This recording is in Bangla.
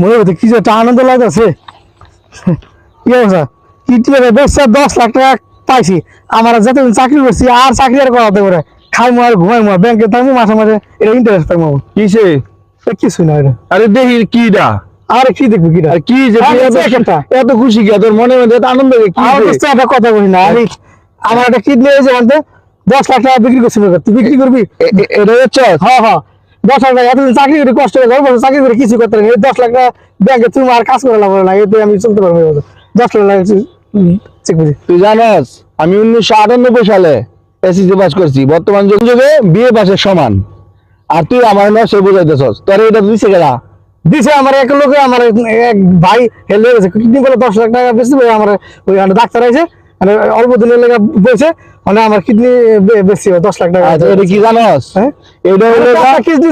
মনে হচ্ছে কি যে একটা আনন্দ লাগতেছে। কি অবস্থা? কিডনি ব্যবসা 10 লাখ টাকা পাইছি। আমার যতদিন চাকরি করছি আর চাকরি আর করাতে পারে, খাইমো আর ঘুমাইমো, ব্যাংকে থাকবো, মাসে মাসে এটা ইন্টারেস্ট পাইমো। কিসে? কিছুই না এটা। আরে দেখি কিডা, আর কি দেখবো কিটা? আর কি যে তুই এত খুশি কে? তোর মনে মধ্যে এত আনন্দ কি? আমার কাছে একটা কথা বলি না, আমি আমার একটা কিডনি হয়েছে বলতে 10 লাখ টাকা বিক্রি করছি। তুই বিক্রি করবি? এটা হচ্ছে হ্যাঁ হ্যাঁ, 10 লাখ টাকা। এতদিন চাকরি করে কষ্ট করে ঘর বসে চাকরি করে কিছু করতে পারি, 10 লাখ টাকা ব্যাংকে তুমি আর কাজ করে লাভ না, এতে আমি চলতে পারবো। 10 লাখ চেক বুঝি। তুই জানাস আমি 1998 সালে এসএসসি পাস করছি, বর্তমান যুগে বিএ পাসের সমান। আর তুই আমার নয় বুঝাইতেছস, তোর এটা দিছে কেডা? দিছে আমার এক লোকে, আমার এক ভাই হেলে গেছে কিডনি বলে 10 লাখ টাকা বেশি। আমার ওই ডাক্তার আছে, মানে অল্প দিনের লেগে বলছে, মানে আমার কিডনি বেশি 10 লাখ টাকা। আচ্ছা, এটা কি জানাস? হ্যাঁ, এটা হলো কিডনি